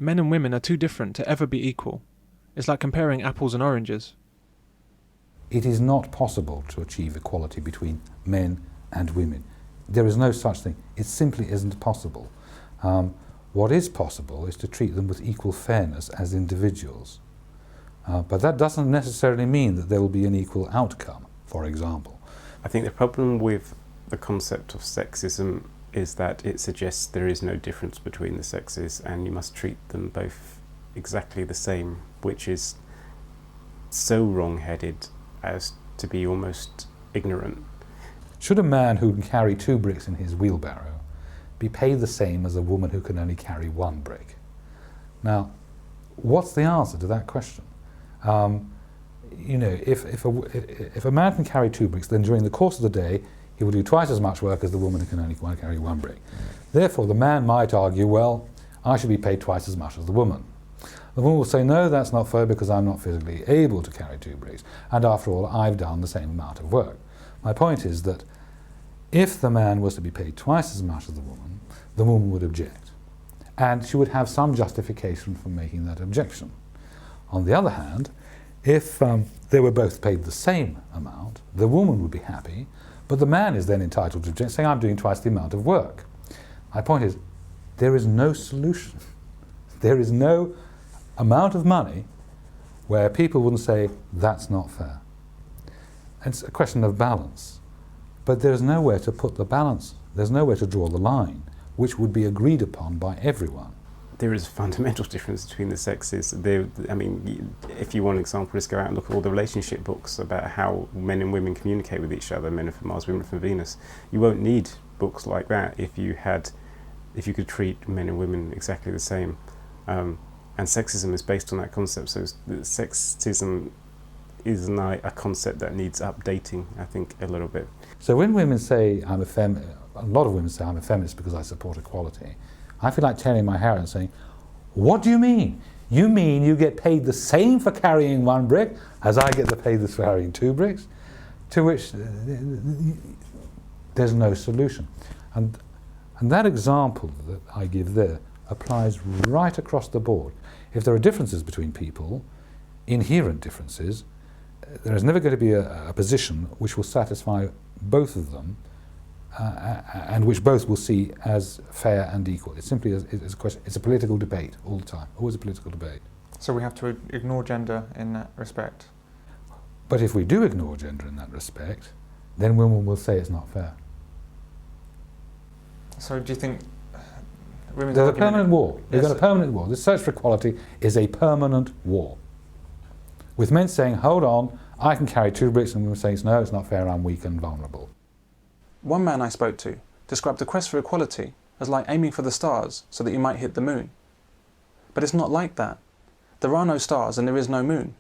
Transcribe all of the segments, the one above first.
men and women are too different to ever be equal. It's like comparing apples and oranges. It is not possible to achieve equality between men and women. There is no such thing. It simply isn't possible. What is possible is to treat them with equal fairness as individuals. But that doesn't necessarily mean that there will be an equal outcome, for example. I think the problem with the concept of sexism is that it suggests there is no difference between the sexes and you must treat them both exactly the same, which is so wrong-headed as to be almost ignorant. Should a man who can carry 2 bricks in his wheelbarrow be paid the same as a woman who can only carry 1 brick? Now, what's the answer to that question? You know, if a man can carry 2 bricks, then during the course of the day he will do twice as much work as the woman who can only carry 1 brick. Therefore, the man might argue, well, I should be paid twice as much as the woman. The woman will say, no, that's not fair because I'm not physically able to carry 2 bricks, and after all, I've done the same amount of work. My point is that if the man was to be paid twice as much as the woman would object, and she would have some justification for making that objection. On the other hand, if they were both paid the same amount, the woman would be happy, but the man is then entitled to object, saying, I'm doing twice the amount of work. My point is, there is no solution. There is no amount of money where people wouldn't say, that's not fair. It's a question of balance. But there's nowhere to put the balance. There's nowhere to draw the line, which would be agreed upon by everyone. There is a fundamental difference between the sexes. I mean, if you want an example, just go out and look at all the relationship books about how men and women communicate with each other, men are from Mars, women are from Venus. You won't need books like that if you could treat men and women exactly the same. And sexism is based on that concept, so sexism is a concept that needs updating, I think, a little bit. So when women say, a lot of women say, I'm a feminist because I support equality, I feel like tearing my hair out and saying, what do you mean? You mean you get paid the same for carrying 1 brick as I get paid for carrying 2 bricks? To which there's no solution. And that example that I give there applies right across the board. If there are differences between people, inherent differences, there is never going to be a position which will satisfy both of them and which both will see as fair and equal. It's simply it's a political debate all the time, always a political debate. So we have to ignore gender in that respect? But if we do ignore gender in that respect, then women will say it's not fair. So do you think women's There's a permanent war. Yes. We've got a permanent war. The search for equality is a permanent war. With men saying, hold on, I can carry 2 bricks, and women saying, no, it's not fair, I'm weak and vulnerable. One man I spoke to described the quest for equality as like aiming for the stars so that you might hit the moon. But it's not like that. There are no stars and there is no moon.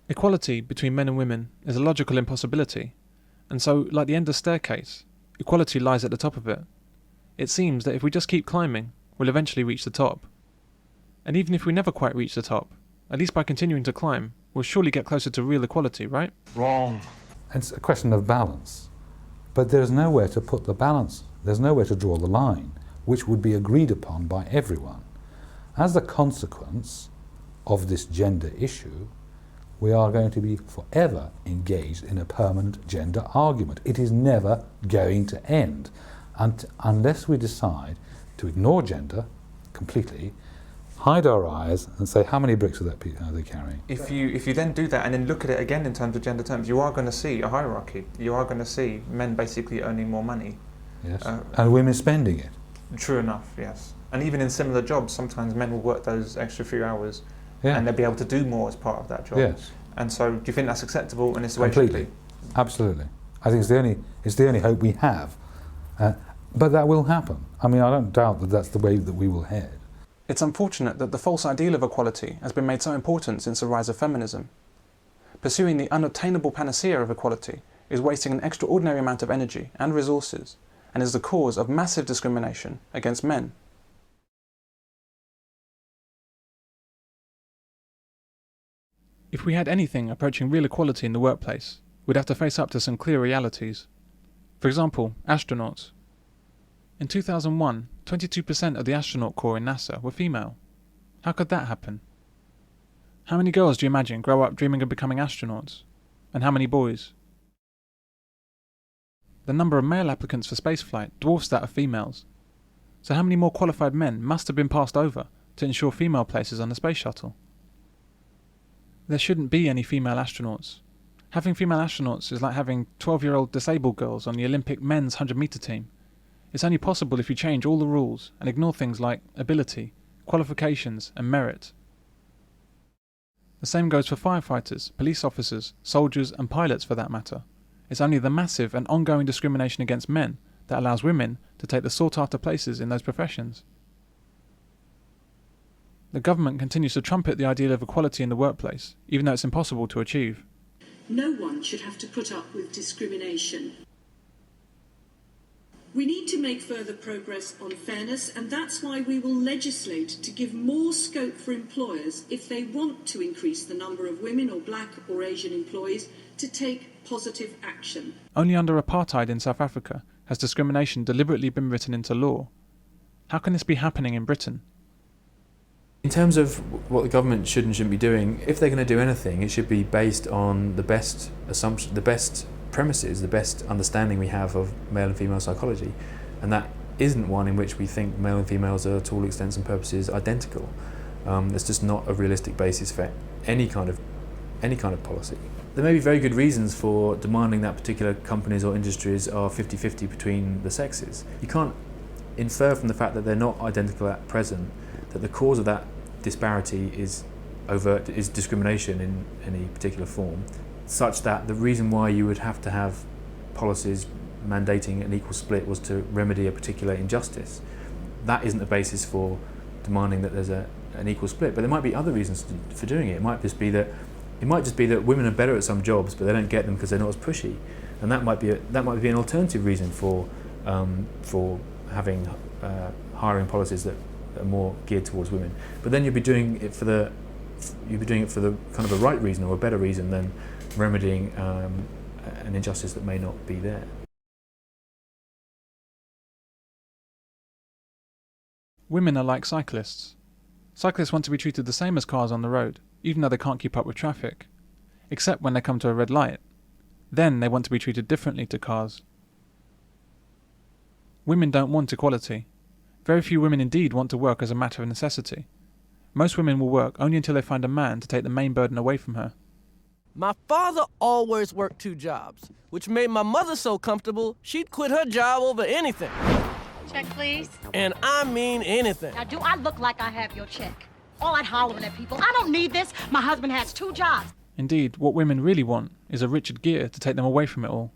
Equality between men and women is a logical impossibility, and so, like the endless staircase, equality lies at the top of it. It seems that if we just keep climbing, we'll eventually reach the top. And even if we never quite reach the top, at least by continuing to climb, we'll surely get closer to real equality, right? Wrong. It's a question of balance. But there's nowhere to put the balance. There's nowhere to draw the line, which would be agreed upon by everyone. As a consequence of this gender issue, we are going to be forever engaged in a permanent gender argument. It is never going to end unless we decide to ignore gender completely, hide our eyes and say, how many bricks are they carrying? If you then do that and then look at it again in terms of gender terms, you are going to see a hierarchy. You are going to see men basically earning more money. Yes, and women spending it. True enough, yes. And even in similar jobs, sometimes men will work those extra few hours Yeah. and they'll be able to do more as part of that job. Yes. And so do you think that's acceptable and it's the way it should Completely. be? Absolutely. I think it's the only hope we have. But that will happen. I mean, I don't doubt that that's the way that we will head. It's unfortunate that the false ideal of equality has been made so important since the rise of feminism. Pursuing the unobtainable panacea of equality is wasting an extraordinary amount of energy and resources and is the cause of massive discrimination against men. If we had anything approaching real equality in the workplace, we'd have to face up to some clear realities. For example, astronauts. In 2001, 22% of the astronaut corps in NASA were female. How could that happen? How many girls do you imagine grow up dreaming of becoming astronauts? And how many boys? The number of male applicants for spaceflight dwarfs that of females. So how many more qualified men must have been passed over to ensure female places on the space shuttle? There shouldn't be any female astronauts. Having female astronauts is like having 12-year-old disabled girls on the Olympic men's 100-metre team. It's only possible if you change all the rules and ignore things like ability, qualifications and merit. The same goes for firefighters, police officers, soldiers and pilots for that matter. It's only the massive and ongoing discrimination against men that allows women to take the sought-after places in those professions. The government continues to trumpet the ideal of equality in the workplace, even though it's impossible to achieve. No one should have to put up with discrimination. We need to make further progress on fairness, and that's why we will legislate to give more scope for employers, if they want to increase the number of women or black or Asian employees, to take positive action. Only under apartheid in South Africa has discrimination deliberately been written into law. How can this be happening in Britain? In terms of what the government should and shouldn't be doing, if they're going to do anything, it should be based on the best assumption, the best premises, the best understanding we have of male and female psychology, and that isn't one in which we think male and females are, to all extents and purposes, identical. There's just not a realistic basis for any kind of policy. There may be very good reasons for demanding that particular companies or industries are 50-50 between the sexes. You can't infer from the fact that they're not identical at present that the cause of that disparity is discrimination in any particular form, such that the reason why you would have to have policies mandating an equal split was to remedy a particular injustice. That isn't the basis for demanding that there's an equal split, but there might be other reasons for doing it. It might just be that women are better at some jobs, but they don't get them because they're not as pushy, and that might be an alternative reason for having hiring policies that are more geared towards women. But then you'd be doing it for the kind of a right reason or a better reason than remedying an injustice that may not be there. Women are like cyclists. Cyclists want to be treated the same as cars on the road, even though they can't keep up with traffic. Except when they come to a red light. Then they want to be treated differently to cars. Women don't want equality. Very few women indeed want to work as a matter of necessity. Most women will work only until they find a man to take the main burden away from her. My father always worked 2 jobs, which made my mother so comfortable she'd quit her job over anything. Check, please. And I mean anything. Now, do I look like I have your check? All that hollering at people. I don't need this. My husband has 2 jobs. Indeed, what women really want is a Richard Gere to take them away from it all.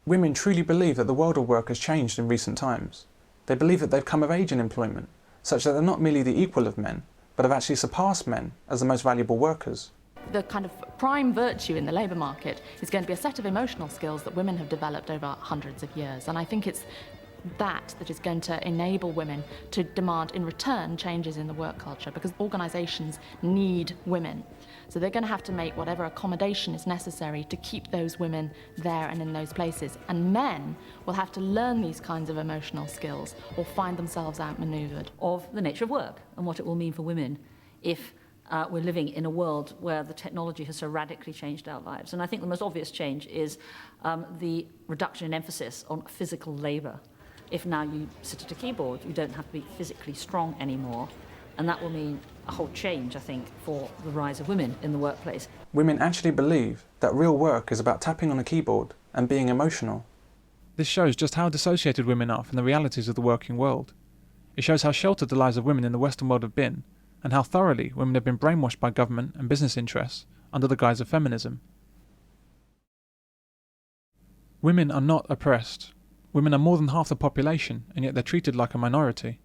Women truly believe that the world of work has changed in recent times. They believe that they've come of age in employment, such that they're not merely the equal of men, but have actually surpassed men as the most valuable workers. The kind of prime virtue in the labour market is going to be a set of emotional skills that women have developed over hundreds of years, and I think it's that is going to enable women to demand in return changes in the work culture, because organisations need women. So they're going to have to make whatever accommodation is necessary to keep those women there and in those places. And men will have to learn these kinds of emotional skills or find themselves outmanoeuvred. Of the nature of work and what it will mean for women if we're living in a world where the technology has so radically changed our lives. And I think the most obvious change is the reduction in emphasis on physical labour. If now you sit at a keyboard, you don't have to be physically strong anymore. And that will mean a whole change, I think, for the rise of women in the workplace. Women actually believe that real work is about tapping on a keyboard and being emotional. This shows just how dissociated women are from the realities of the working world. It shows how sheltered the lives of women in the Western world have been, and how thoroughly women have been brainwashed by government and business interests under the guise of feminism. Women are not oppressed. Women are more than half the population, and yet they're treated like a minority.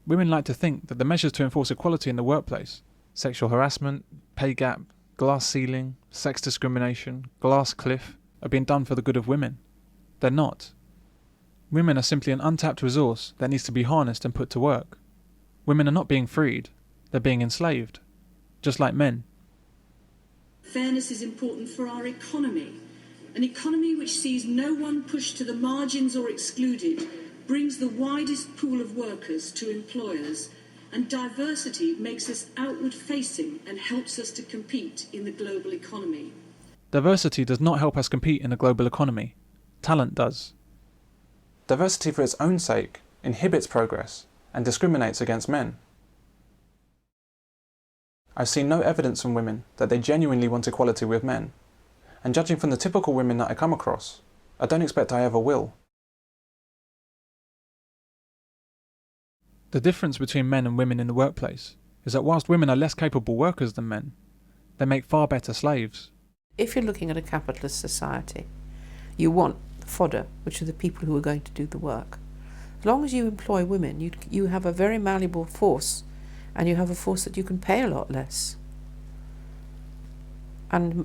Women like to think that the measures to enforce equality in the workplace, sexual harassment, pay gap, glass ceiling, sex discrimination, glass cliff, are being done for the good of women. They're not. Women are simply an untapped resource that needs to be harnessed and put to work. Women are not being freed, they're being enslaved, just like men. Fairness is important for our economy. An economy which sees no one pushed to the margins or excluded brings the widest pool of workers to employers, and diversity makes us outward-facing and helps us to compete in the global economy. Diversity does not help us compete in the global economy. Talent does. Diversity for its own sake inhibits progress and discriminates against men. I've seen no evidence from women that they genuinely want equality with men, and judging from the typical women that I come across, I don't expect I ever will. The difference between men and women in the workplace is that whilst women are less capable workers than men, they make far better slaves. If you're looking at a capitalist society, you want the fodder, which are the people who are going to do the work. As long as you employ women, you have a very malleable force, and you have a force that you can pay a lot less. And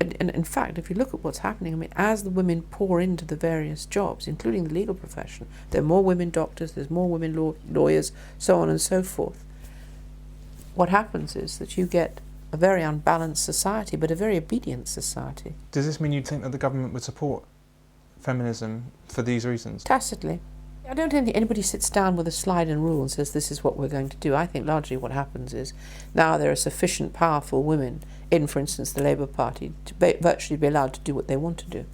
in fact, if you look at what's happening, I mean, as the women pour into the various jobs, including the legal profession, there are more women doctors, there's more women lawyers, so on and so forth. What happens is that you get a very unbalanced society, but a very obedient society. Does this mean you think that the government would support feminism for these reasons? Tacitly. I don't think anybody sits down with a slide and rule and says this is what we're going to do. I think largely what happens is now there are sufficient powerful women in, for instance, the Labour Party to virtually be allowed to do what they want to do.